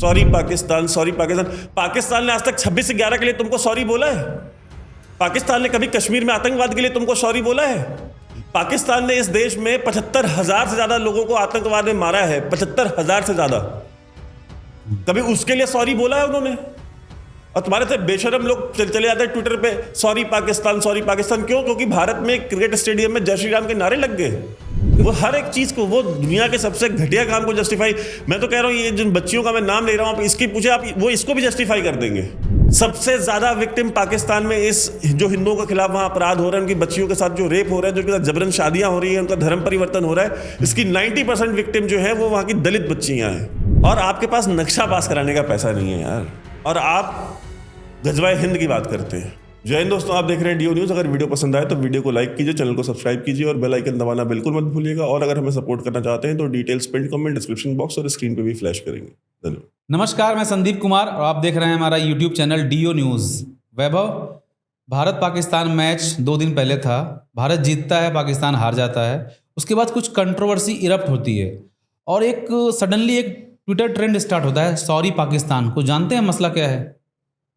Sorry Pakistan, sorry Pakistan. Pakistan ने आज तक 26 से 11 के लिए तुमको सॉरी बोला है? पाकिस्तान ने कभी कश्मीर में आतंकवाद के लिए तुमको सॉरी बोला है? पाकिस्तान ने इस देश में 75,000 से ज्यादा लोगों को आतंकवाद में मारा है, 75,000 से ज्यादा। कभी उसके लिए सॉरी बोला है उन्होंने? और तुम्हारे से बेशरम लोग चले जाते हैं ट्विटर पे, सॉरी पाकिस्तान, सॉरी पाकिस्तान। क्यों? क्योंकि भारत में क्रिकेट स्टेडियम में जय श्री राम के नारे लग गए। वो हर एक चीज को, वो दुनिया के सबसे घटिया काम को जस्टिफाई। मैं तो कह रहा हूं, ये जिन बच्चियों का मैं नाम ले रहा हूं, आप इसकी पूछे, आप वो इसको भी जस्टिफाई कर देंगे। सबसे ज्यादा विक्टिम पाकिस्तान में इस जो हिंदुओं के खिलाफ वहां अपराध हो रहे हैं, उनकी बच्चियों के साथ जो रेप हो रहा है, जो उनके साथ जबरन शादियां हो रही है, उनका धर्म परिवर्तन हो रहा है, इसकी 90% विक्टिम जो है वो वहां की दलित बच्चियां हैं। और आपके पास नक्शा पास कराने का पैसा नहीं है यार, और आप गजवाए हिंद की बात करते हैं। जय हिंद दोस्तों, आप देख रहे हैं डीओ न्यूज़। अगर वीडियो पसंद आए तो वीडियो को लाइक कीजिए, चैनल को सब्सक्राइब कीजिए और बेल आइकन दबाना बिल्कुल मत भूलिएगा। और अगर हमें सपोर्ट करना चाहते हैं तो details pin comment description box और स्क्रीन पे भी फ्लैश करेंगे। धन्यवाद। नमस्कार, मैं संदीप कुमार और आप देख रहे हैं हमारा YouTube channel DO news. Vaibhav, Bharat Pakistan match 2 दिन पहले था। भारत जीतता है, पाकिस्तान हार जाता है। उसके बाद कुछ कंट्रोवर्सी इरप्ट होती है और एक सडनली एक ट्विटर ट्रेंड स्टार्ट होता है, सॉरी पाकिस्तान। को जानते हैं मसला क्या है?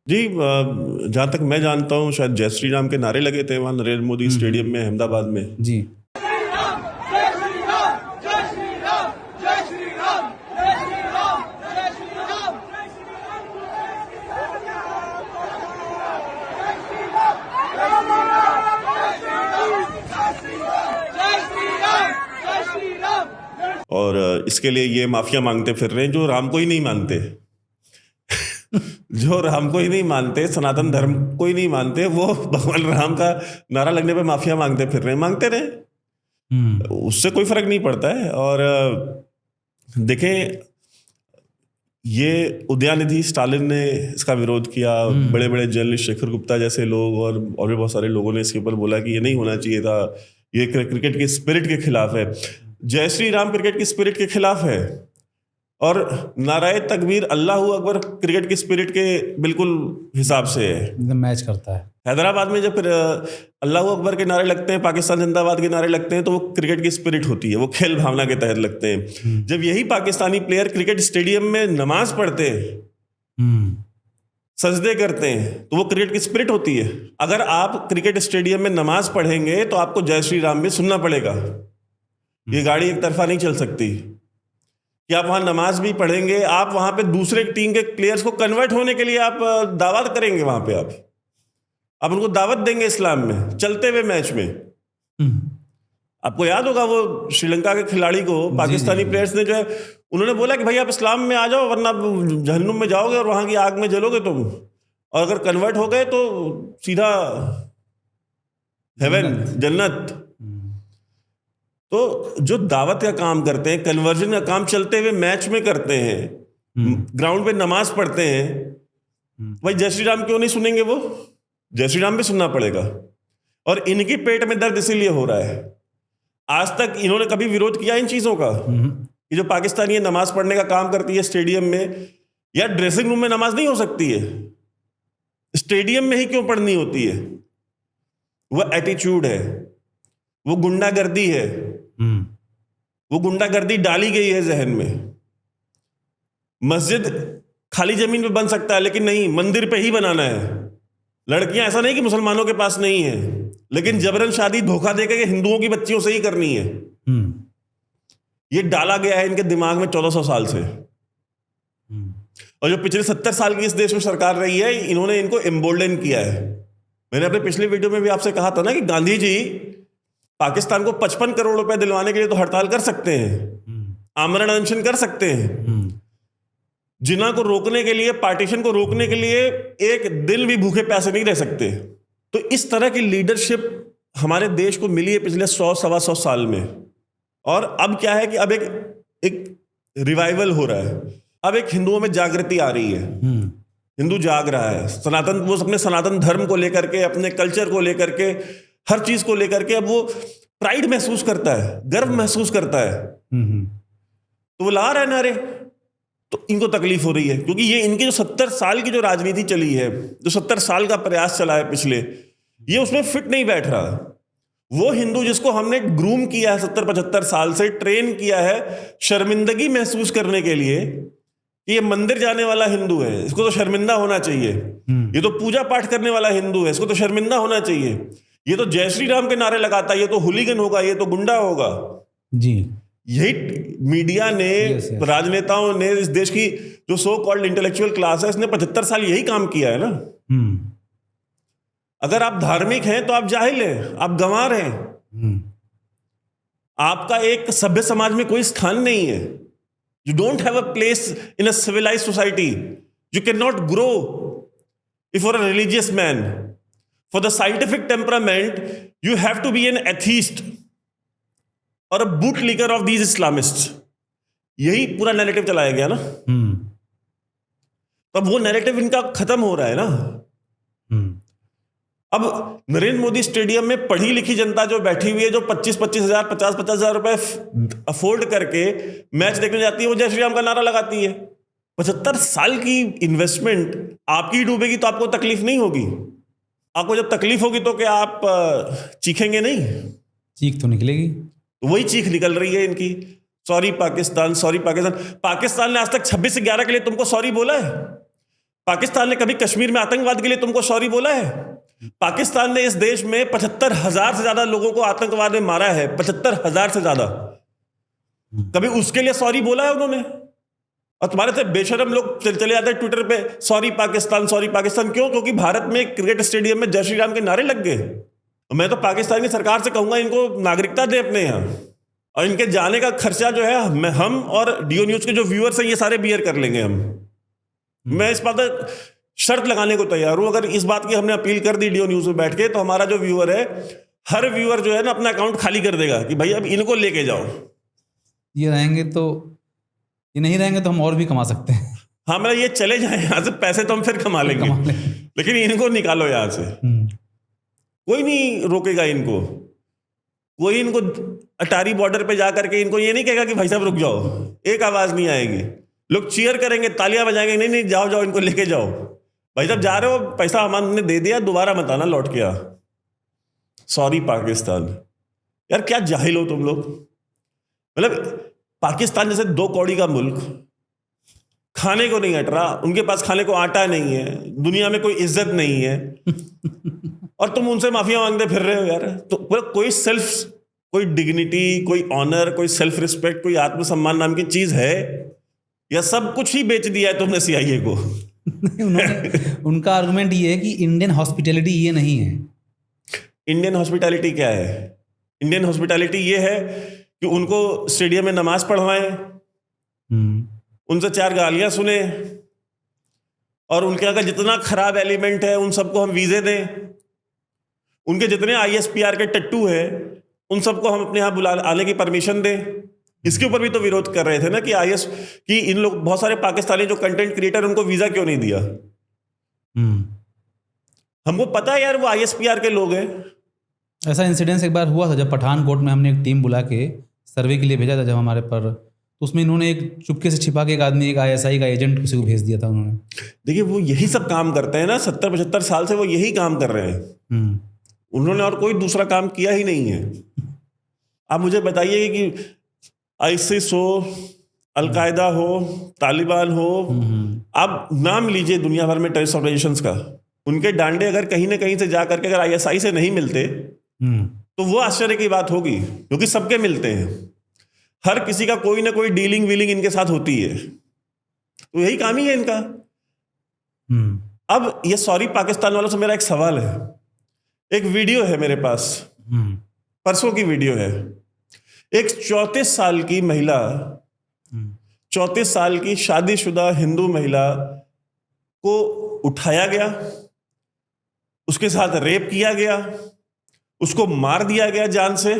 जी, जहाँ तक मैं जानता हूँ शायद जय श्री राम के नारे लगे थे वहाँ नरेंद्र मोदी स्टेडियम में अहमदाबाद में। जी, और इसके लिए ये माफिया मांगते फिर रहे हैं जो राम को ही नहीं मानते। जो राम को ही नहीं मानते, सनातन धर्म को ही नहीं मानते, वो भगवान राम का नारा लगने पे माफिया मांगते फिर रहे हैं। मांगते रहे, उससे कोई फर्क नहीं पड़ता है। और देखें, ये उदयनिधि स्टालिन ने इसका विरोध किया, बड़े बड़े जर्नलिस्ट शेखर गुप्ता जैसे लोग और भी बहुत सारे लोगों ने इसके ऊपर बोला कि ये नहीं होना चाहिए था, ये क्रिकेट के स्पिरिट के खिलाफ है। जय श्री राम क्रिकेट की स्पिरिट के खिलाफ है और नाराए तकबीर अल्लाहू अकबर क्रिकेट की स्पिरिट के बिल्कुल हिसाब से है, मैच करता है। हैदराबाद में जब अल्लाहू अकबर के नारे लगते हैं, पाकिस्तान जिंदाबाद के नारे लगते हैं, तो वो क्रिकेट की स्पिरिट होती है, वो खेल भावना के तहत लगते हैं। जब यही पाकिस्तानी प्लेयर क्रिकेट स्टेडियम में नमाज पढ़ते हैं, सजदे करते हैं, तो वो क्रिकेट की स्पिरिट होती है। अगर आप क्रिकेट स्टेडियम में नमाज पढ़ेंगे तो आपको जय श्री राम भी सुनना पड़ेगा। ये गाड़ी एक तरफा नहीं चल सकती कि आप वहां नमाज भी पढ़ेंगे, आप वहां पे दूसरे टीम के प्लेयर्स को कन्वर्ट होने के लिए आप दावत करेंगे, वहां पे आप उनको दावत देंगे इस्लाम में चलते हुए मैच में। आपको याद होगा वो श्रीलंका के खिलाड़ी को पाकिस्तानी प्लेयर्स ने जो है, उन्होंने बोला कि भाई आप इस्लाम में आ जाओ वरना जहन्नुम में जाओगे और वहां की आग में जलोगे तुम, और अगर कन्वर्ट हो गए तो सीधा हेवन, जन्नत। तो जो दावत का काम करते हैं, कन्वर्जन का काम चलते हुए मैच में करते हैं, ग्राउंड पे नमाज पढ़ते हैं, भाई जय श्री राम क्यों नहीं सुनेंगे? वो जय श्री राम भी सुनना पड़ेगा। और इनकी पेट में दर्द इसीलिए हो रहा है। आज तक इन्होंने कभी विरोध किया इन चीजों का कि जो पाकिस्तानी नमाज पढ़ने का काम करती है स्टेडियम में, या ड्रेसिंग रूम में नमाज नहीं हो सकती है, स्टेडियम में ही क्यों पढ़नी होती है? वो एटीट्यूड है, वो गुंडागर्दी है, वो गुंडागर्दी डाली गई है जहन में। मस्जिद खाली जमीन पे बन सकता है, लेकिन नहीं, मंदिर पे ही बनाना है। लड़कियां ऐसा नहीं कि मुसलमानों के पास नहीं है, लेकिन जबरन शादी धोखा देकर के हिंदुओं की बच्चियों से ही करनी है। ये डाला गया है इनके दिमाग में 1400 साल से। और जो पिछले 70 साल की इस देश में सरकार रही है, इन्होंने इनको एम्बोल्डन किया है। मैंने अपने पिछले वीडियो में भी आपसे कहा था ना कि गांधी जी पाकिस्तान को 55 करोड़ रुपए दिलवाने के लिए तो हड़ताल कर सकते हैं, आमरण अनशन कर सकते हैं। जिन्ना को रोकने के लिए, पार्टीशन को रोकने के लिए एक दिन भी भूखे प्यासे नहीं रह सकते। तो इस तरह की लीडरशिप हमारे देश को मिली है पिछले 100-125 साल में। और अब क्या है कि अब एक रिवाइवल हो रहा है, अब एक हिंदुओं में जागृति आ रही है। हिंदू जाग रहा है, सनातन, वो अपने सनातन धर्म को लेकर के, अपने कल्चर को लेकर के, हर चीज को लेकर के अब वो प्राइड महसूस करता है, गर्व महसूस करता है। तो वो ला रहा है नारे। तो इनको तकलीफ हो रही है क्योंकि ये इनकी जो 70 साल की जो राजनीति चली है, जो 70 साल का प्रयास चला है पिछले, ये उसमें फिट नहीं बैठ रहा। वो हिंदू जिसको हमने ग्रूम किया है 70-75 साल से, ट्रेन किया है शर्मिंदगी महसूस करने के लिए कि ये मंदिर जाने वाला हिंदू है, इसको तो शर्मिंदा होना चाहिए। ये तो पूजा पाठ करने वाला हिंदू है, इसको तो शर्मिंदा होना चाहिए। ये तो जय श्री राम के नारे लगाता है, ये तो हुलीगन होगा, ये तो गुंडा होगा। जी, यही मीडिया ने, राजनेताओं ने, इस देश की जो सो कॉल्ड इंटेलेक्चुअल क्लास है, इसने 75 साल यही काम किया है ना। अगर आप धार्मिक हैं तो आप जाहिल हैं, आप गंवार हैं, आपका एक सभ्य समाज में कोई स्थान नहीं है। You don't have a place in a civilised society. You can not grow if for a religious man. For the scientific temperament you have to be an atheist or a boot licker of these Islamist. यही पूरा narrative चलाया गया ना। तब वो narrative इनका खत्म हो रहा है ना। अब नरेंद्र मोदी स्टेडियम में पढ़ी लिखी जनता जो बैठी हुई है, जो 25-25 हजार 50-50 हजार रुपए अफोर्ड करके मैच देखने जाती है, वो जय श्री राम का नारा लगाती है। 75 साल की इन्वेस्टमेंट आपकी डूबेगी तो आपको तकलीफ नहीं होगी। आपको जब तकलीफ होगी तो क्या आप चीखेंगे नहीं? चीख तो निकलेगी। तो वही चीख निकल रही है इनकी, सॉरी पाकिस्तान, सॉरी पाकिस्तान। पाकिस्तान ने आज तक 26/11 के लिए तुमको सॉरी बोला है? पाकिस्तान ने कभी कश्मीर में आतंकवाद के लिए तुमको सॉरी बोला है? पाकिस्तान ने इस देश में 75,000 से ज्यादा लोगों को आतंकवाद में मारा है, 75,000 से ज्यादा। कभी उसके लिए सॉरी बोला है उन्होंने? और तुम्हारे से बेशरम लोग चले जाते हैं ट्विटर पे, सॉरी पाकिस्तान, सॉरी पाकिस्तान। क्यों? क्योंकि भारत में क्रिकेट स्टेडियम में जय श्री राम के नारे लग गए। मैं तो पाकिस्तान की सरकार से कहूंगा इनको नागरिकता दे अपने यहाँ, और इनके जाने का खर्चा जो है हम और डीओ न्यूज के जो व्यूअर्स हैं ये सारे बियर कर लेंगे हम। मैं इस बात पर शर्त लगाने को तैयार हूं। अगर इस बात की हमने अपील कर दी डीओ न्यूज में बैठ के, तो हमारा जो व्यूअर है, हर व्यूअर जो है ना अपना अकाउंट खाली कर देगा कि भाई अब इनको लेके जाओ। ये रहेंगे तो, ये नहीं रहेंगे तो हम और भी कमा सकते हैं। हाँ, मतलब ये चले जाए यहाँ से, पैसे तो हम फिर कमा लेंगे, लेकिन इनको निकालो यहाँ से। कोई नहीं रोकेगा इनको। कोई इनको अटारी बॉर्डर पे जा करके इनको ये नहीं कहेगा कि भाई साहब रुक जाओ। एक आवाज नहीं आएगी। लोग चीयर करेंगे, तालियां बजाएंगे, नहीं नहीं जाओ जाओ, इनको लेके जाओ। भाई साहब जा रहे हो, पैसा हमने दे दिया, दोबारा मत आना लौट के आ। सॉरी पाकिस्तान। यार क्या जाहिल हो तुम लोग। मतलब पाकिस्तान जैसे 2 कौड़ी का मुल्क, खाने को नहीं हट रहा, उनके पास खाने को आटा नहीं है, दुनिया में कोई इज्जत नहीं है, और तुम उनसे माफिया मांगते फिर रहे हो यार। तो कोई सेल्फ, कोई डिग्निटी, कोई ऑनर, कोई सेल्फ रिस्पेक्ट, कोई आत्मसम्मान नाम की चीज है? या सब कुछ ही बेच दिया है तुमने सीआईए को? उनका आर्गुमेंट ये है कि इंडियन हॉस्पिटैलिटी ये नहीं है। इंडियन हॉस्पिटैलिटी क्या है? इंडियन हॉस्पिटैलिटी ये है कि उनको स्टेडियम में नमाज पढ़वाएं, उनसे 4 गालियां सुने, और उनके यहाँ का जितना खराब एलिमेंट है उन सबको हम वीजे दें। उनके जितने ISPR के टट्टू है उन सबको हम अपने यहाँ बुला आने की परमिशन दें। इसके ऊपर भी तो विरोध कर रहे थे ना कि इन लोग, बहुत सारे पाकिस्तानी जो कंटेंट क्रिएटर, उनको वीजा क्यों नहीं दिया? हमको पता है यार वो ISPR के लोग हैं। ऐसा इंसिडेंस एक बार हुआ था जब पठानकोट में हमने एक टीम बुला के सर्वे के लिए भेजा था जब हमारे पर, तो उसमें इन्होंने एक चुपके से छिपा के एक आदमी, एक ISI का एजेंट किसी को भेज दिया था उन्होंने। देखिए वो यही सब काम करते हैं ना, 70-75 साल से वो यही काम कर रहे हैं। उन्होंने और कोई दूसरा काम किया ही नहीं है। आप मुझे बताइए कि आईसिस हो, अलकायदा हो, तालिबान हो, आप नाम लीजिए दुनिया भर में टेररिस्ट ऑर्गेनाइजेशंस का, उनके डांडे अगर कहीं ना कहीं से जा करके अगर ISI से नहीं मिलते तो वो आश्चर्य की बात होगी, क्योंकि सबके मिलते हैं। हर किसी का कोई ना कोई डीलिंग वीलिंग इनके साथ होती है, तो यही काम ही है इनका। अब ये सॉरी पाकिस्तान वालों से मेरा एक सवाल है। एक वीडियो है मेरे पास, परसों की वीडियो है। एक 34 साल की महिला, 34 साल की शादीशुदा हिंदू महिला को उठाया गया, उसके साथ रेप किया गया, उसको मार दिया गया जान से,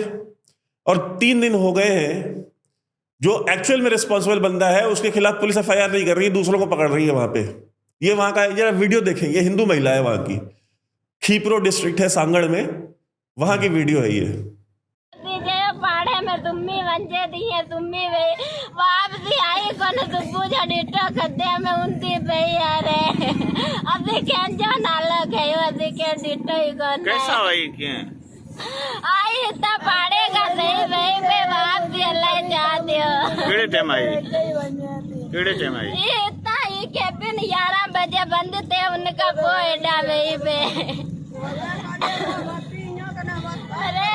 और 3 दिन हो गए हैं जो एक्चुअल में रिस्पॉन्सिबल बंदा है उसके खिलाफ पुलिस FIR नहीं कर रही है, दूसरों को पकड़ रही है वहां पे। ये वहां का, जरा वीडियो देखें, ये हिंदू महिला है, वहां की खीपरो डिस्ट्रिक्ट है सांगड़ में, वहां की वीडियो है ये। पाड़े में तुम्ही वंजे दिए, तुम्ही वे वापसी आई कोन सुबु जडिटो खदे में उनती पे यार अभी क्या जो नालक है अभी क्या डिटो ही कोन कैसा हुई क्या आई इतना पाड़े का सही भाई पे वापसी अल्लाह जा दियो केड़े टाइम आई ये उन्हीं के पिन 11 बजे बंद थे उनका कोई डाले पे। अरे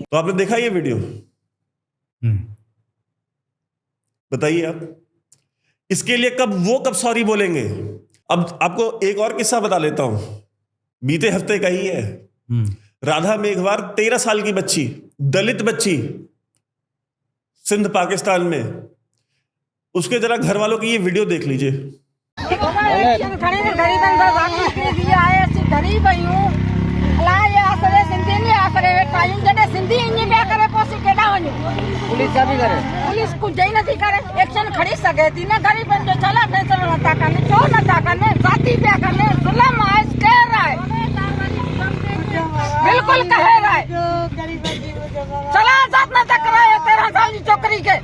तो आपने देखा ये वीडियो, बताइए आप इसके लिए कब सॉरी बोलेंगे। अब आपको एक और किस्सा बता लेता हूं, बीते हफ्ते का ही है। राधा मेघवार 13 साल की बच्ची, दलित बच्ची, सिंध पाकिस्तान में, उसके जरा घर वालों की ये वीडियो देख लीजिए। पुलिस कुछ जई नहीं करे, एक्शन खड़ी सके थी ना, गरीब जो चला फैसला नता करने, चोर नता करने, जाति पे करने, जुल्म आज कह रहा है, बिल्कुल कह रहा है, चला जात नता कराए 13 साल की छोकरी के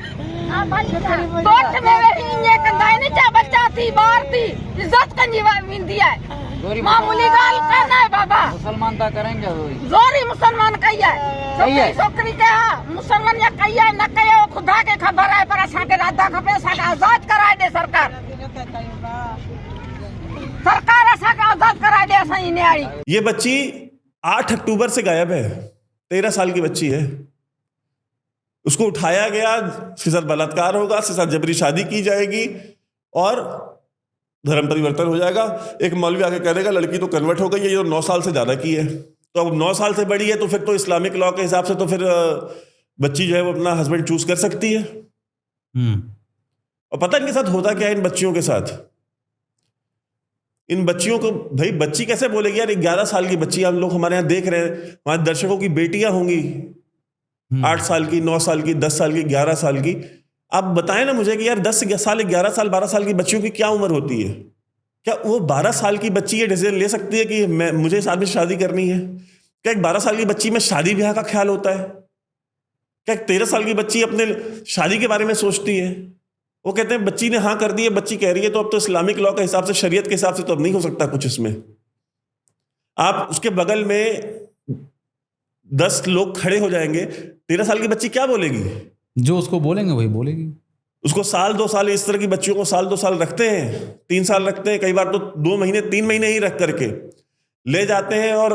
कोर्ट में रही, ये कंधाई नहीं चा बच्चा थी, बाहर थी, इज्जत कंजी मिलती है, मामूली गाल करना है बाबा, मुसलमान ता करेंगे जोरी मुसलमान कही है, छोकरी के मुसलमान या कही है न कही वो खुदा के खबर है, पर असा के राधा खपे, असा के आजाद कराए दे सरकार असा के आजाद कराए दे, असा ही न्यारी। ये बच्ची 8 अक्टूबर से गायब है, 13 साल की बच्ची है। उसको उठाया गया, उसके साथ बलात्कार होगा, उसके साथ जबरी शादी की जाएगी और धर्म परिवर्तन हो जाएगा। एक मौलवी आके कह देगा लड़की तो कन्वर्ट हो गई है, ये तो 9 साल से ज्यादा की है, तो अब 9 साल से बड़ी है तो फिर तो इस्लामिक लॉ के हिसाब से तो फिर बच्ची जो है वो अपना हस्बैंड चूज कर सकती है। और पता इनके साथ होता क्या है, इन बच्चियों के साथ, इन बच्चियों को भाई बच्ची कैसे बोलेगी यार, 11 साल की बच्ची, हम लोग हमारे यहाँ देख रहे हैं, हमारे दर्शकों की बेटियां होंगी 8 साल की, 9 साल की, 10 साल की, 11 साल की। आप बताएं ना मुझे कि यार 10 साल, 11 साल, 12 साल की बच्चियों की क्या उम्र होती है? क्या वो 12 साल की बच्ची ये डिसीजन ले सकती है कि मुझे इस आदमी से शादी करनी है? क्या एक 12 साल की बच्ची में शादी ब्याह का ख्याल होता है? क्या एक 13 साल की बच्ची अपने शादी के बारे में सोचती है? वो कहते हैं बच्ची ने हाँ कर दी है, बच्ची कह रही है, तो अब तो इस्लामिक लॉ के हिसाब से, शरीयत के हिसाब से तो अब नहीं हो सकता कुछ इसमें। आप उसके बगल में 10 लोग खड़े हो जाएंगे, 13 साल की बच्ची क्या बोलेगी? जो उसको बोलेंगे वही बोलेगी। उसको साल 2 साल, इस तरह की बच्चियों को साल 2 साल रखते हैं, 3 साल रखते हैं, कई बार तो 2 महीने 3 महीने ही रख करके ले जाते हैं और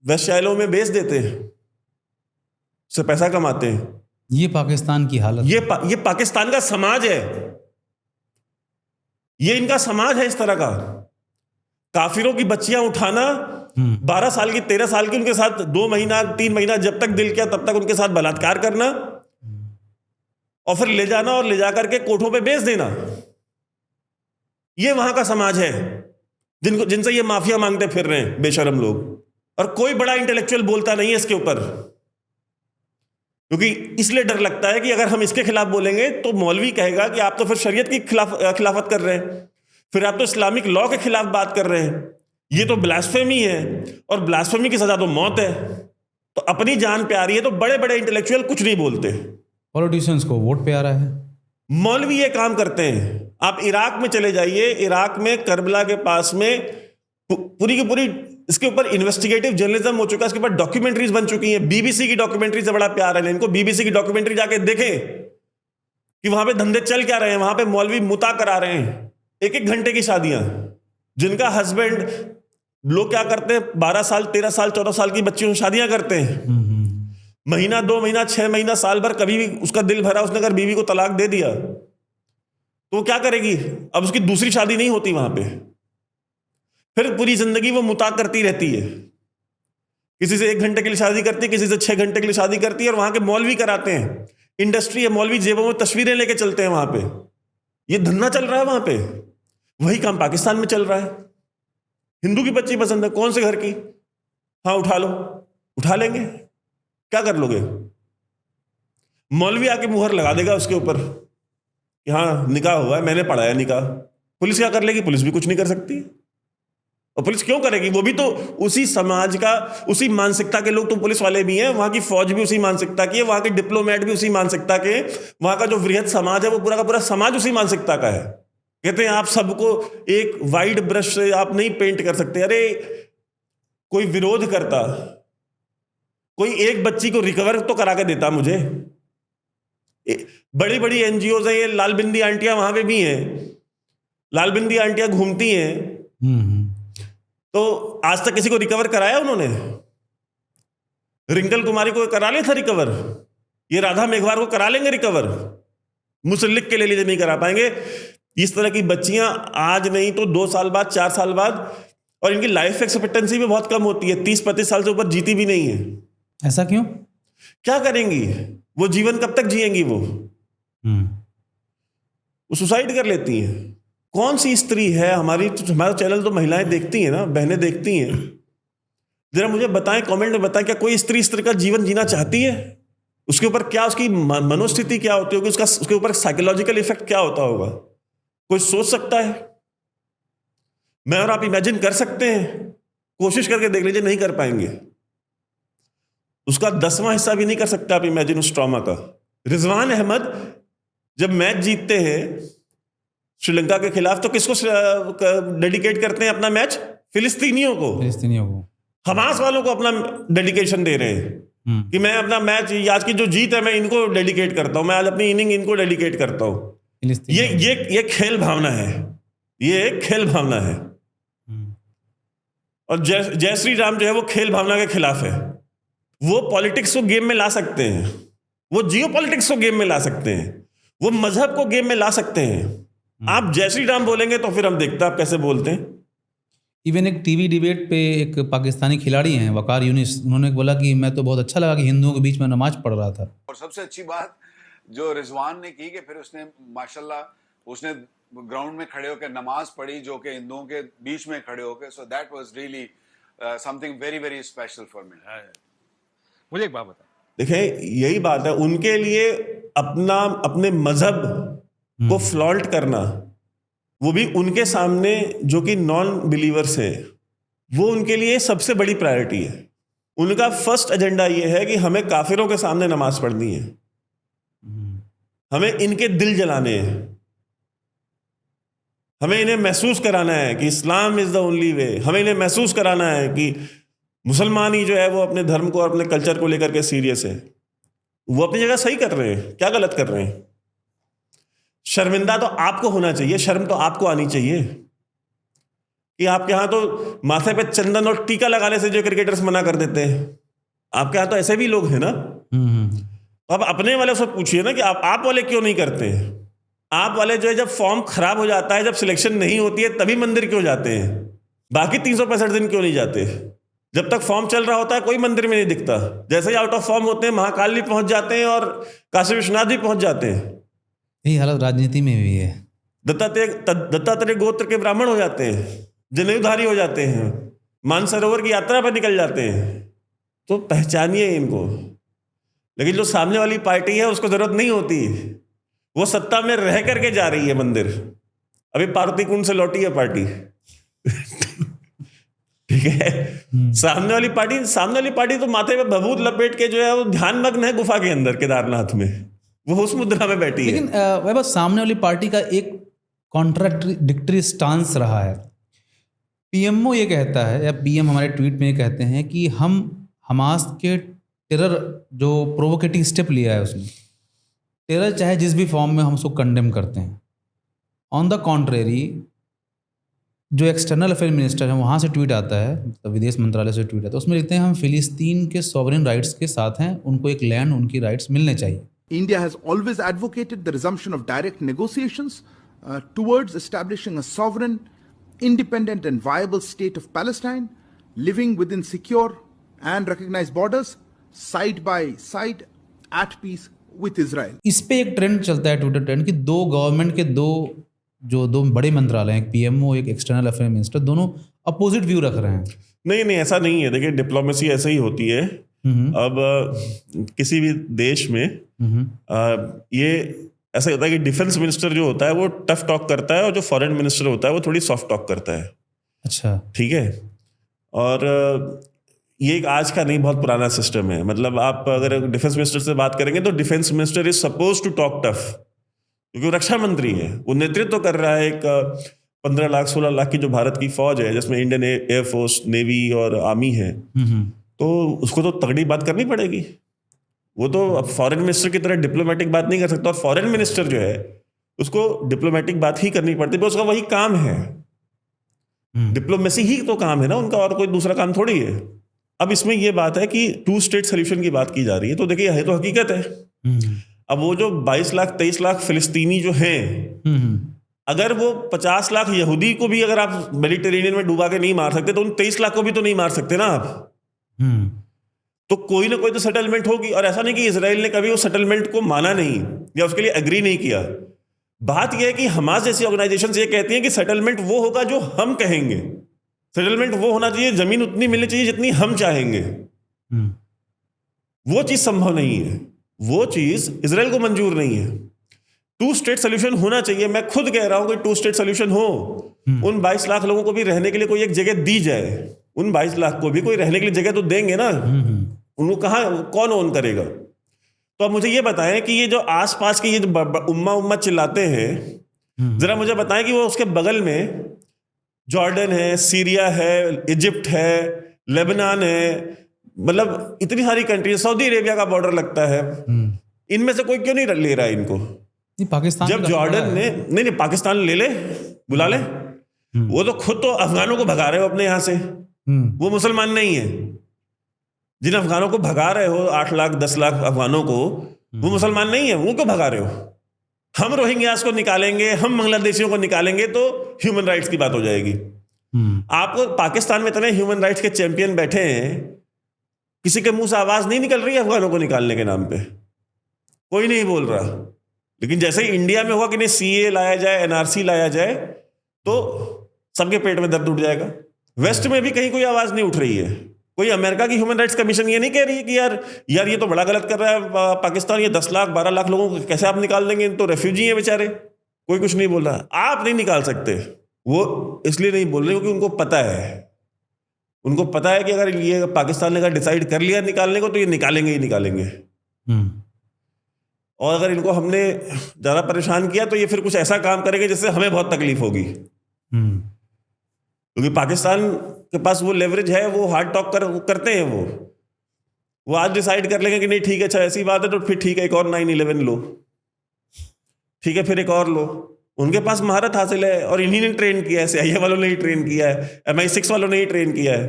वेश्यालयों में बेच देते हैं, उससे पैसा कमाते हैं। ये पाकिस्तान की हालत, ये पाकिस्तान का समाज है, ये इनका समाज है इस तरह का। काफिरों की बच्चियां उठाना, 12 साल की, 13 साल की, उनके साथ 2 महीना 3 महीना जब तक दिल किया तब तक उनके साथ बलात्कार करना और फिर ले जाना और ले जाकर के कोठों पे बेच देना। ये वहां का समाज है जिनसे ये माफिया मांगते फिर रहे हैं बेशरम लोग। और कोई बड़ा इंटेलेक्चुअल बोलता नहीं है इसके ऊपर, क्योंकि इसलिए डर लगता है कि अगर हम इसके खिलाफ बोलेंगे तो मौलवी कहेगा कि आप तो फिर शरीयत की खिलाफत कर रहे हैं, फिर आप तो इस्लामिक लॉ के खिलाफ बात कर रहे हैं, ये तो ब्लास्फेमी है और ब्लास्फेमी की सजा तो मौत है। तो अपनी जान प्यारी है तो बड़े बड़े इंटेलेक्चुअल कुछ नहीं बोलते, पॉलिटिशियंस को वोट प्यारा है। मौलवी ये काम करते हैं। आप इराक में चले जाइए, इराक में करबला के पास में पूरी की पूरी इसके ऊपर इन्वेस्टिगेटिव जर्नलिज्म हो चुका है, इसके ऊपर डॉक्यूमेंट्रीज बन चुकी हैं। बीबीसी की डॉक्यूमेंट्री से बड़ा प्यार है इनको, बीबीसी की डॉक्यूमेंट्री जाके देखें कि वहां पे धंधे चल क्या रहे हैं। वहां पे मौलवी मुता करा रहे हैं 1-1 घंटे की शादियां, जिनका हस्बैंड, लोग क्या करते हैं 12 साल 13 साल 14 साल की बच्चियों से शादियां करते हैं, महीना 2 महीना 6 महीना साल भर, कभी भी उसका दिल भरा, उसने अगर बीवी को तलाक दे दिया तो वो क्या करेगी? अब उसकी दूसरी शादी नहीं होती वहां पे, फिर पूरी जिंदगी वो मुता करती रहती है। किसी से 1 घंटे के लिए शादी करती है, किसी से 6 घंटे के लिए शादी करती है, और वहां के मौलवी कराते हैं। इंडस्ट्री है, मौलवी जेबों में तस्वीरें लेके चलते हैं वहां पे, ये धंधा चल रहा है वहां पे। वही काम पाकिस्तान में चल रहा है। हिंदू की बच्ची पसंद है, कौन से घर की, हाँ उठा लो, उठा लेंगे, क्या कर लोगे? मौलवी आके मुहर लगा देगा उसके ऊपर कि हाँ निकाह हुआ है, मैंने पढ़ाया निकाह। पुलिस क्या कर लेगी? पुलिस भी कुछ नहीं कर सकती। और पुलिस क्यों करेगी? वो भी तो उसी समाज का, उसी मानसिकता के लोग तो पुलिस वाले भी हैं, वहां की फौज भी उसी मानसिकता की है, वहां के डिप्लोमेट भी उसी मानसिकता के, वहां का जो वृहद समाज है वो पूरा का पूरा समाज उसी मानसिकता का है। कहते हैं आप सबको एक वाइट ब्रश से आप नहीं पेंट कर सकते। अरे कोई विरोध करता, कोई एक बच्ची को रिकवर तो करा के देता मुझे, बड़ी बड़ी एनजीओ है, ये लाल बिंदी आंटियां वहां पे भी हैं, लाल बिंदी आंटियां घूमती हैं। तो आज तक किसी को रिकवर कराया उन्होंने? रिंकल कुमारी को करा लिया था रिकवर? ये राधा मेघवार को करा लेंगे रिकवर? मुझसे लिख के ले लीजिए, नहीं करा पाएंगे। इस तरह की बच्चियां आज नहीं तो 2 साल बाद, 4 साल बाद, और इनकी लाइफ एक्सपेक्टेंसी भी बहुत कम होती है, 30-35 साल से ऊपर जीती भी नहीं है। ऐसा क्यों? क्या करेंगी वो? जीवन कब तक जिएंगी वो सुसाइड कर लेती हैं। कौन सी स्त्री है हमारा चैनल तो महिलाएं देखती हैं ना, बहनें देखती हैं, जरा मुझे बताएं, कमेंट में बताएं, क्या कोई स्त्री इस तरह का जीवन जीना चाहती है? उसके ऊपर क्या उसकी मनोस्थिति क्या होती होगी, उसके ऊपर साइकोलॉजिकल इफेक्ट क्या होता होगा? कोई सोच सकता है? मैं और आप इमेजिन कर सकते हैं? कोशिश करके देख लीजिए, नहीं कर पाएंगे। उसका 10वां हिस्सा भी नहीं कर सकते आप इमेजिन उस ट्रॉमा का। रिजवान अहमद जब मैच जीतते हैं श्रीलंका के खिलाफ, तो किसको डेडिकेट करते हैं अपना मैच? फिलिस्तीनियों को। हमास वालों को अपना डेडिकेशन दे रहे हैं कि मैं अपना मैच, आज की जो जीत है मैं इनको डेडिकेट करता हूं, मैं आज अपनी इनिंग इनको डेडिकेट करता हूं। ये खेल भावना है, ये एक खेल भावना है। और जय श्री राम जो है वो खेल भावना के खिलाफ है। वो पॉलिटिक्स को गेम में ला सकते हैं, वो जियो पॉलिटिक्स को गेम में ला सकते हैं, वो मजहब को गेम में ला सकते हैं। आप जय श्री राम बोलेंगे तो फिर हम देखते हैं आप कैसे बोलते हैं। इवन एक टीवी डिबेट पे एक पाकिस्तानी खिलाड़ी हैं वकार यूनिस, उन्होंने बोला कि मैं तो बहुत अच्छा लगा कि हिंदुओं के बीच में नमाज पढ़ रहा था। और सबसे अच्छी बात जो रिजवान ने की कि फिर उसने माशाल्लाह उसने ग्राउंड में खड़े होकर नमाज पढ़ी, जो कि हिंदुओं के बीच में खड़े होकर। So that was really something very very special for me. मुझे एक बात बता, देखें यही बात है, उनके लिए अपने मजहब को फ्लॉन्ट करना, वो भी उनके सामने जो कि नॉन बिलीवर्स है, वो उनके लिए सबसे बड़ी प्रायोरिटी है। उनका फर्स्ट एजेंडा ये है कि हमें काफिरों के सामने नमाज पढ़नी है, हमें इनके दिल जलाने हैं, हमें इन्हें महसूस कराना है कि Islam is the only way, हमें इन्हें महसूस कराना है कि मुसलमान ही जो है वो अपने धर्म को और अपने कल्चर को लेकर के सीरियस है। वो अपनी जगह सही कर रहे हैं, क्या गलत कर रहे हैं? शर्मिंदा तो आपको होना चाहिए, शर्म तो आपको आनी चाहिए कि आपके यहाँ तो माथे पे चंदन और टीका लगाने से जो क्रिकेटर्स मना कर देते हैं, आपके यहाँ तो ऐसे भी लोग हैं ना। तो अब अपने वाले से पूछिए ना कि आप वाले क्यों नहीं करते हैं? आप वाले जो है जब फॉर्म खराब हो जाता है, जब सिलेक्शन नहीं होती है, तभी मंदिर क्यों जाते हैं? बाकी 365 दिन क्यों नहीं जाते? जब तक फॉर्म चल रहा होता है कोई मंदिर में नहीं दिखता, जैसे ही आउट ऑफ फॉर्म होते हैं महाकाल भी पहुंच जाते हैं और काशी विश्वनाथ भी पहुंच जाते हैं। यही हालत राजनीति में भी है। दत्तात्रेय गोत्र के ब्राह्मण हो जाते हैं, जनेऊधारी हो जाते हैं, मानसरोवर की यात्रा पर निकल जाते हैं। तो पहचानिए इनको। लेकिन जो सामने वाली पार्टी है उसको जरूरत नहीं होती, वो सत्ता में रह करके जा रही है मंदिर। अभी पार्वती कुंड से लौटी है पार्टी ठीक है। सामने वाली पार्टी तो माथे पे भभूत लपेट के जो है वो ध्यान मग्न है गुफा के अंदर केदारनाथ में, वो उस मुद्रा में बैठी है। लेकिन वह सामने वाली पार्टी का एक कॉन्ट्राडिक्टरी स्टांस रहा है। पीएमओ ये कहता है, या पीएम हमारे ट्वीट में ये कहते हैं कि हम हमास के टेरर जो प्रोवोकेटिव स्टेप लिया है उसने, टेरर चाहे जिस भी फॉर्म में हम उसको कंडेम करते हैं। ऑन द कॉन्ट्रेरी जो एक्सटर्नल अफेयर मिनिस्टर है वहाँ से ट्वीट आता है, मतलब विदेश मंत्रालय से ट्वीट आता है, उसमें लिखते हैं हम फिलिस्तीन के सॉवरेन राइट्स के साथ हैं, उनको एक लैंड, उनकी राइट्स मिलने चाहिए। India has always advocated the resumption of direct negotiations towards establishing a sovereign, independent and viable state of Palestine, living within secure and recognized borders, side by side, at peace with Israel. इस पे एक trend चलता है, Twitter trend, कि दो government के दो बड़े मंत्रालय हैं, एक पीएमओ एक एक्सटर्नल अफेयर मिनिस्टर, दोनों अपोजिट व्यू रख रहे हैं। नहीं, ऐसा नहीं है। देखिए डिप्लोमेसी ऐसे ही होती है। अब किसी भी देश में ये ऐसा होता है कि डिफेंस मिनिस्टर जो होता है वो टफ टॉक करता है और जो फॉरेन मिनिस्टर होता है वो थोड़ी सॉफ्ट टॉक करता है। अच्छा, ठीक है। और ये एक आज का नहीं, बहुत पुराना सिस्टम है। मतलब आप अगर डिफेंस मिनिस्टर से बात करेंगे तो defence minister is suppose to talk tough, क्योंकि रक्षा मंत्री है, वो नेतृत्व कर रहा है एक 15 लाख 16 लाख की जो भारत की फौज है, जिसमें इंडियन एयरफोर्स, नेवी और आर्मी है, तो उसको तो तगड़ी बात करनी पड़ेगी। वो तो अब फॉरेन मिनिस्टर की तरह डिप्लोमेटिक बात नहीं कर सकता, और फॉरेन मिनिस्टर जो है उसको डिप्लोमेटिक बात ही करनी पड़ती है, उसका वही काम है। डिप्लोमेसी ही तो काम है ना उनका, और कोई दूसरा काम थोड़ी है। अब इसमें यह बात है कि 2 स्टेट सोल्यूशन की बात की जा रही है, तो देखिए यह तो हकीकत है। अब वो जो 22 लाख 23 लाख फिलिस्तीनी जो हैं, अगर वो 50 लाख यहूदी को भी अगर आप मेडिटेरेनियन में डुबा के नहीं मार सकते, तो उन 23 लाख को भी तो नहीं मार सकते ना आप। तो कोई ना कोई तो सेटलमेंट होगी। और ऐसा नहीं कि इजराइल ने कभी उस सेटलमेंट को माना नहीं या उसके लिए एग्री नहीं किया। बात यह है कि हमास जैसी ऑर्गेनाइजेशंस ये कहती हैं कि सेटलमेंट वो होगा जो हम कहेंगे, सेटलमेंट वो होना चाहिए, जमीन उतनी मिलनी चाहिए जितनी हम चाहेंगे। वो चीज संभव नहीं है, वो चीज इजराइल को मंजूर नहीं है। 2 स्टेट सोल्यूशन होना चाहिए। मैं खुद कह रहा हूं कि 2 स्टेट सोल्यूशन हो, उन 22 लाख लोगों को भी रहने के लिए कोई एक जगह दी जाए। उन 22 लाख को भी कोई रहने के लिए जगह तो देंगे ना, उनको कौन ओन करेगा? तो अब मुझे ये बताएं कि ये जो आसपास के ये जो उम्मा चिल्लाते हैं, जरा मुझे बताएं कि वो उसके बगल में जॉर्डन है, सीरिया है, इजिप्ट है, लेबनान है, मतलब इतनी सारी कंट्री, सऊदी अरेबिया का बॉर्डर लगता है, इनमें से कोई क्यों नहीं ले रहा है इनको? पाकिस्तान जब जॉर्डन ने नहीं पाकिस्तान ले ले, बुला ले। वो तो खुद तो अफगानों को भगा रहे हो अपने यहां से, वो मुसलमान नहीं है। जिन अफगानों को भगा रहे हो, 8 लाख 10 लाख अफगानों को, वो मुसलमान नहीं है, वो क्यों भगा रहे हो? हम रोहिंग्यास को निकालेंगे, हम बांग्लादेशियों को निकालेंगे तो ह्यूमन राइट्स की बात हो जाएगी। आपको पाकिस्तान में इतने ह्यूमन राइट्स के चैंपियन बैठे हैं, किसी के मुंह से आवाज नहीं निकल रही है अफगानों को निकालने के नाम पे, कोई नहीं बोल रहा। लेकिन जैसे ही इंडिया में हुआ कि नहीं सीए लाया जाए, एनआरसी लाया जाए, तो सबके पेट में दर्द उठ जाएगा। वेस्ट में भी कहीं कोई आवाज नहीं उठ रही है। कोई अमेरिका की ह्यूमन राइट्स कमीशन ये नहीं कह रही है कि यार ये तो बड़ा गलत कर रहा है पाकिस्तान, ये 10 लाख 12 लाख लोगों को कैसे आप निकाल देंगे, तो रेफ्यूजी हैं बेचारे। कोई कुछ नहीं बोल रहा। आप नहीं निकाल सकते, वो इसलिए नहीं बोल रहे क्योंकि उनको पता है कि अगर ये पाकिस्तान ने अगर डिसाइड कर लिया निकालने को, तो ये निकालेंगे ही निकालेंगे। और अगर इनको हमने ज़्यादा परेशान किया तो ये फिर कुछ ऐसा काम करेंगे जिससे हमें बहुत तकलीफ होगी। क्योंकि पाकिस्तान के पास वो लेवरेज है, वो हार्ड टॉक करते हैं। वो आज डिसाइड कर लेंगे कि नहीं ठीक है, अच्छा ऐसी बात है तो फिर ठीक है, एक और 9/11 लो, ठीक है, फिर एक और लो। उनके पास महारत हासिल है और इन्हीं ने ट्रेन किया है, CIA वालों ने ही ट्रेन किया है, MI6 वालों ने ही ट्रेन किया है।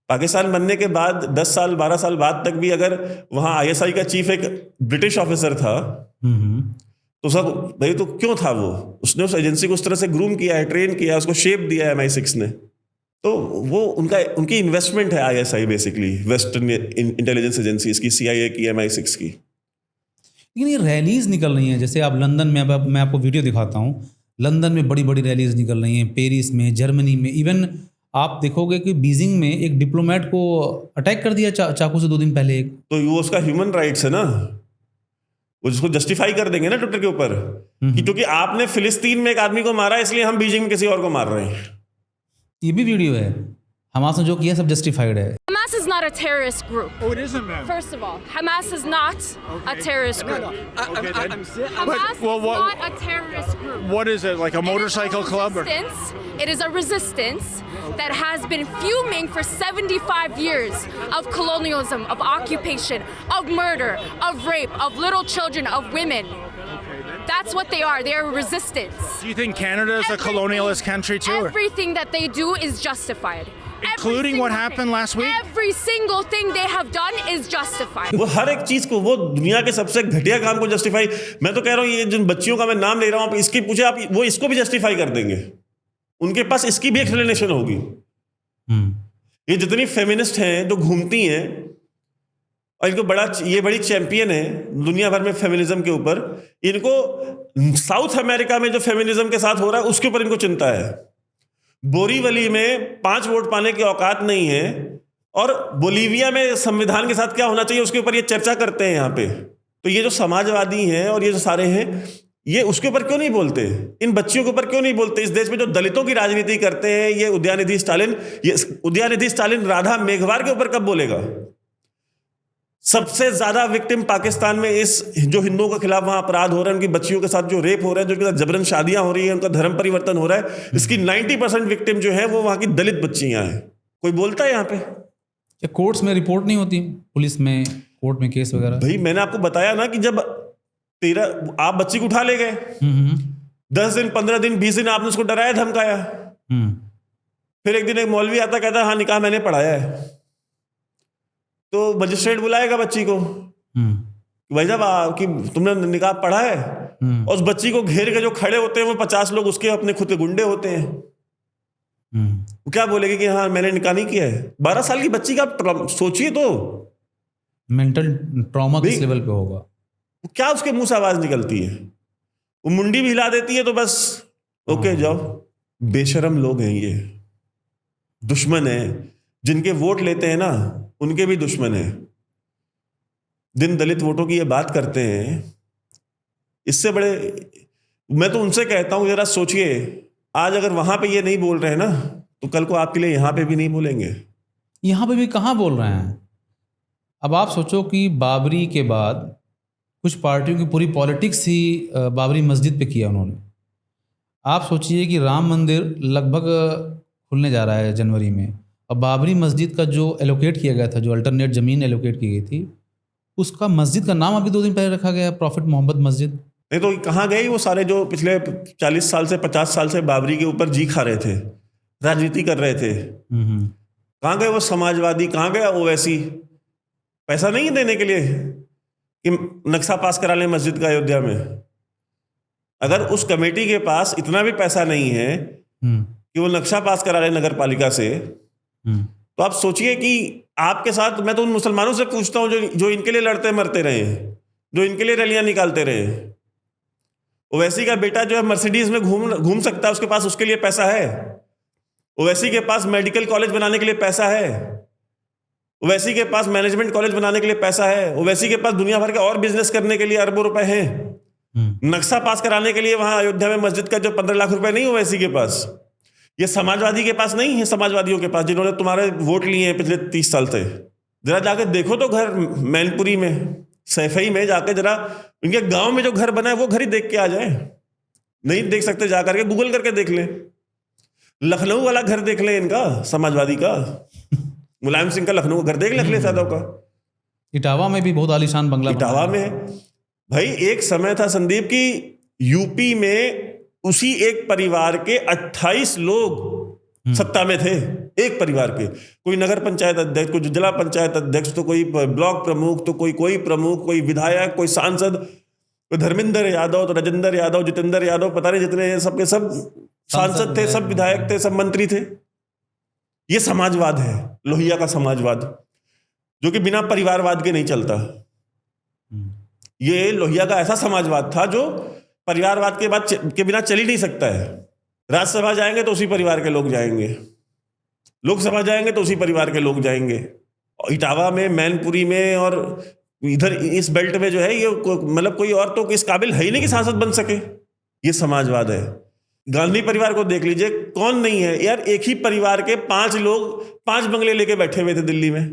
पाकिस्तान बनने के बाद 10 साल 12 साल बाद तक भी अगर वहां ISI का चीफ एक ब्रिटिश ऑफिसर था, तो सब भाई तो क्यों था वो? उसने उस एजेंसी को उस तरह से ग्रूम किया है, ट्रेन किया है, उसको शेप दिया है MI6 ने। तो वो उनकी इन्वेस्टमेंट है ISI basically, western intelligence agency, इसकी CIA की, MI6 की। लेकिन ये रैलीज निकल रही हैं, जैसे आप लंदन में, अब मैं आपको वीडियो दिखाता हूँ, लंदन में बड़ी बड़ी रैलीज निकल रही हैं, पेरिस में, जर्मनी में, इवन आप देखोगे कि बीजिंग में एक डिप्लोमेट को अटैक कर दिया चाकू से 2 दिन पहले एक। तो वो उसका ह्यूमन राइट्स है ना, वो जिसको जस्टिफाई कर देंगे ना ट्विटर के ऊपर कि क्योंकि आपने फिलिस्तीन में एक आदमी को मारा इसलिए हम बीजिंग में किसी और को मार रहे हैं। ये भी वीडियो है, हमास ने जो किया सब जस्टिफाइड है। Hamas is not a terrorist group. Oh, it isn't, ma'am. First of all, Hamas is not a terrorist group. I'm Hamas is not a terrorist group. What is it, like a motorcycle club? Or? It is a resistance that has been fuming for 75 years of colonialism, of occupation, of murder, of rape, of little children, of women. That's what they are. They are resistance. Do you think Canada is a colonialist country too? Or? Everything that they do is justified. Including what happened last week? Every single thing they have done is justified. वो हर एक चीज को, वो दुनिया के सबसे घटिया काम को जस्टिफाई। मैं तो कह रहा हूँ ये जिन बच्चियों का मैं नाम ले रहा हूँ, आप इसकी पूछे, आप वो इसको भी जस्टिफाई कर देंगे। उनके पास इसकी भी एक्सप्लेनेशन होगी। ये जितनी फेमिनिस्ट हैं जो घूमती हैं और इनको ये बड़ी चैंपियन है दुनिया भर में फेमिनिज्म के ऊपर, इनको साउथ अमेरिका में जो फेमिनिज्म के साथ हो रहा है उसके ऊपर इनको चिंता है। बोरीवली में 5 वोट पाने की औकात नहीं है और बोलीविया में संविधान के साथ क्या होना चाहिए उसके ऊपर ये चर्चा करते हैं यहाँ पे। तो ये जो समाजवादी हैं और ये जो सारे हैं, ये उसके ऊपर क्यों नहीं बोलते? इन बच्चियों के ऊपर क्यों नहीं बोलते? इस देश में जो दलितों की राजनीति करते हैं, ये उदयनिधि स्टालिन राधा मेघवार के ऊपर कब बोलेगा? सबसे ज्यादा विक्टिम पाकिस्तान में इस जो हिंदुओं के खिलाफ वहां अपराध हो रहे हैं, उनकी बच्चियों के साथ जो रेप हो रहा है, जो उनके साथ जबरन शादियां हो रही हैं, उनका धर्म परिवर्तन हो रहा है, इसकी 90% विक्टिम जो है वो वहां की दलित बच्चियां हैं। कोई बोलता है यहाँ पे? क्या कोर्ट्स में रिपोर्ट नहीं होती? पुलिस में, कोर्ट में केस वगैरह? भाई मैंने आपको बताया ना कि जब आप बच्ची को उठा ले गए, 10 दिन 15 दिन 20 दिन आपने उसको डराया धमकाया, फिर एक दिन एक मौलवी आता कहता हाँ निकाह मैंने पढ़ाया है, तो मजिस्ट्रेट बुलाएगा बच्ची को, भाई साहब कि तुमने निकाह पढ़ा है, और उस बच्ची को घेर के जो खड़े होते हैं वो 50 लोग उसके अपने खुद के गुंडे होते हैं, वो क्या बोलेगी कि हाँ मैंने निकाह नहीं किया है। 12 साल की बच्ची का सोचिए तो मेंटल ट्रॉमा किस लेवल पे होगा, क्या उसके मुंह से आवाज निकलती है, वो मुंडी भी हिला देती है तो बस ओके जाओ। बेशरम लोग हैं ये, दुश्मन है, जिनके वोट लेते हैं ना उनके भी दुश्मन है। दिन दलित वोटों की ये बात करते हैं, इससे बड़े मैं तो उनसे कहता हूं जरा सोचिए, आज अगर वहां पे ये नहीं बोल रहे हैं ना तो कल को आपके लिए यहां पे भी नहीं बोलेंगे। यहाँ पे भी कहाँ बोल रहे हैं। अब आप सोचो कि बाबरी के बाद कुछ पार्टियों की पूरी पॉलिटिक्स ही बाबरी मस्जिद पे किया उन्होंने। आप सोचिए कि राम मंदिर लगभग खुलने जा रहा है जनवरी में, अब बाबरी मस्जिद का जो एलोकेट किया गया था, जो अल्टरनेट ज़मीन एलोकेट की गई थी, उसका मस्जिद का नाम अभी 2 दिन पहले रखा गया है प्रॉफिट मोहम्मद मस्जिद। नहीं तो कहाँ गए वो सारे जो पिछले 40 साल से 50 साल से बाबरी के ऊपर जी खा रहे थे, राजनीति कर रहे थे, कहाँ गए वो समाजवादी, कहाँ गया ओवैसी? पैसा नहीं है देने के लिए कि नक्शा पास करा लें मस्जिद का अयोध्या में। अगर उस कमेटी के पास इतना भी पैसा नहीं है कि वो नक्शा पास करा ले नगर पालिका से, तो आप सोचिए कि आपके साथ, मैं तो उन मुसलमानों से पूछता हूं जो इनके लिए लड़ते मरते रहे, जो इनके लिए रैलियां निकालते रहे। ओवैसी का बेटा जो है मर्सिडीज में घूम सकता है, उसके पास उसके लिए पैसा है। ओवैसी के पास मेडिकल कॉलेज बनाने के लिए पैसा है, ओवैसी के पास मैनेजमेंट कॉलेज बनाने के लिए पैसा है, ओवैसी के पास दुनिया भर के और बिजनेस करने के लिए अरबों रुपए हैं। नक्शा पास कराने के लिए वहां अयोध्या में मस्जिद का जो 15 लाख रुपए नहीं ओवैसी के पास, ये समाजवादी के पास नहीं है, समाजवादियों के पास जिन्होंने तुम्हारे वोट लिए हैं पिछले 30 साल से। जरा जाके देखो तो घर मैनपुरी में, सैफई में जाके जरा उनके गांव में जो घर बना है वो घर ही देख के आ जाए। नहीं देख सकते जा करके गूगल करके देख लें, लखनऊ वाला घर देख लें इनका समाजवादी का, मुलायम सिंह का लखनऊ का घर देख ले यादव का। इटावा में भी बहुत आलीशान बंगला, इटावा में भाई एक समय था संदीप की यूपी में उसी एक परिवार के 28 लोग सत्ता में थे, एक परिवार के, कोई नगर पंचायत अध्यक्ष, कोई जिला पंचायत अध्यक्ष, तो कोई ब्लॉक प्रमुख, तो कोई प्रमुख, कोई विधायक, कोई सांसद, कोई धर्मेंद्र यादव, तो राजेंद्र यादव, जितेंद्र यादव, पता नहीं जितने सबके सब सांसद थे, सब विधायक थे, सब मंत्री थे। ये समाजवाद है, लोहिया का समाजवाद, जो कि बिना परिवारवाद के नहीं चलता। ये लोहिया का ऐसा समाजवाद था जो परिवारवाद के बिना चल ही नहीं सकता है। राज्यसभा जाएंगे तो उसी परिवार के लोग जाएंगे, लोकसभा जाएंगे तो उसी परिवार के लोग जाएंगे। इटावा में, मैनपुरी में और इधर इस बेल्ट में जो है ये मतलब कोई और तो इस काबिल है ही नहीं कि सांसद बन सके। ये समाजवाद है। गांधी परिवार को देख लीजिए, कौन नहीं है यार, एक ही परिवार के 5 लोग 5 बंगले लेके बैठे हुए थे दिल्ली में।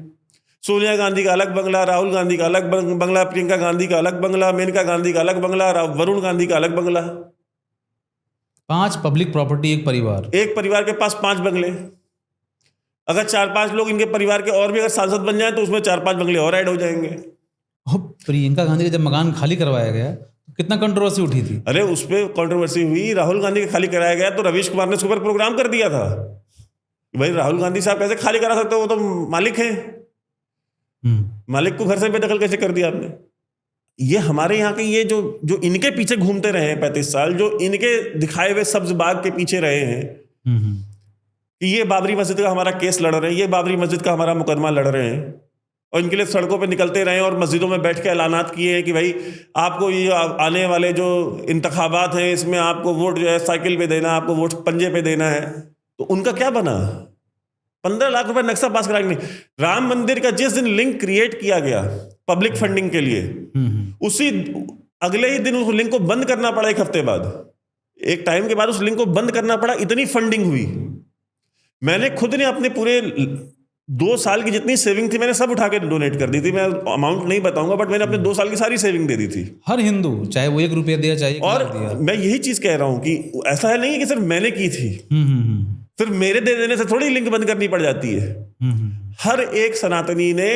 सोनिया गांधी का अलग बंगला, राहुल गांधी का अलग बंगला, प्रियंका गांधी का अलग बंगला, मेनका गांधी का अलग बंगला, वरुण गांधी का अलग बंगला। 5 पब्लिक प्रॉपर्टी, एक परिवार के पास 5 बंगले। अगर 4-5 लोग इनके परिवार के और भी अगर सांसद बन जाए तो उसमें 4-5 बंगले और ऐड हो जाएंगे। प्रियंका गांधी का जब मकान खाली करवाया गया तो कितना कंट्रोवर्सी उठी थी। अरे उस पर कंट्रोवर्सी हुई, राहुल गांधी का खाली कराया गया तो रवीश कुमार ने उसके ऊपर प्रोग्राम कर दिया था, भाई राहुल गांधी साहब कैसे खाली करा सकते हो, वो तो मालिक हैं, मालिक को घर से बेदखल कैसे कर दिया आपने। ये हमारे यहाँ के ये जो इनके पीछे घूमते रहे हैं 35 साल, जो इनके दिखाए हुए सब्ज बाग के पीछे रहे हैं कि ये बाबरी मस्जिद का हमारा केस लड़ रहे हैं, ये बाबरी मस्जिद का हमारा मुकदमा लड़ रहे हैं, और इनके लिए सड़कों पे निकलते रहे और मस्जिदों में बैठ के ऐलानात किए हैं कि भाई आपको ये आने वाले जो इंतखाबात हैं इसमें आपको वोट जो है साइकिल पे देना, आपको वोट पंजे पे देना है। तो उनका क्या बना? 15 लाख रुपए नक्शा पास कराएंगे। राम मंदिर का जिस दिन लिंक क्रिएट किया गया पब्लिक फंडिंग के लिए, उसी अगले ही दिन उस लिंक को बंद करना पड़ा। एक हफ्ते बाद, एक टाइम के बाद उस लिंक को बंद करना पड़ा। इतनी फंडिंग हुई, मैंने खुद ने अपने पूरे 2 साल की जितनी सेविंग थी मैंने सब उठा के डोनेट कर दी थी। मैं अमाउंट नहीं बताऊंगा, बट मैंने अपने 2 साल की सारी सेविंग दे दी थी। हर हिंदू, चाहे वो 1 रुपया दिया चाहे 1 लाख दिया। मैं यही चीज कह रहा हूं कि ऐसा है नहीं है कि सिर्फ मैंने की थी, सिर्फ मेरे दे देने से थोड़ी लिंक बंद करनी पड़ जाती है। हर एक सनातनी ने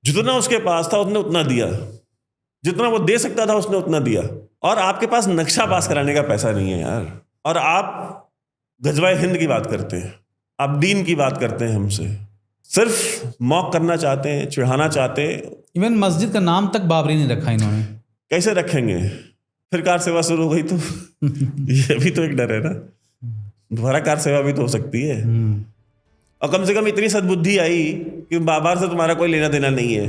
जितना उसके पास था उसने उतना दिया, जितना वो दे सकता था उसने उतना दिया। और आपके पास नक्शा पास कराने का पैसा नहीं है यार, और आप गजवाए हिंद की बात करते हैं, आप दीन की बात करते हैं हमसे, सिर्फ मॉक करना चाहते हैं, चिढ़ाना चाहते हैं। इवन मस्जिद का नाम तक बाबरी नहीं रखा इन्होंने। कैसे रखेंगे? फिर कार सेवा शुरू हो गई तो ये भी तो एक डर है ना, दोबारा कार सेवा भी तो हो सकती है। और कम से कम इतनी सद्बुद्धि आई कि बाबर से तुम्हारा कोई लेना देना नहीं है,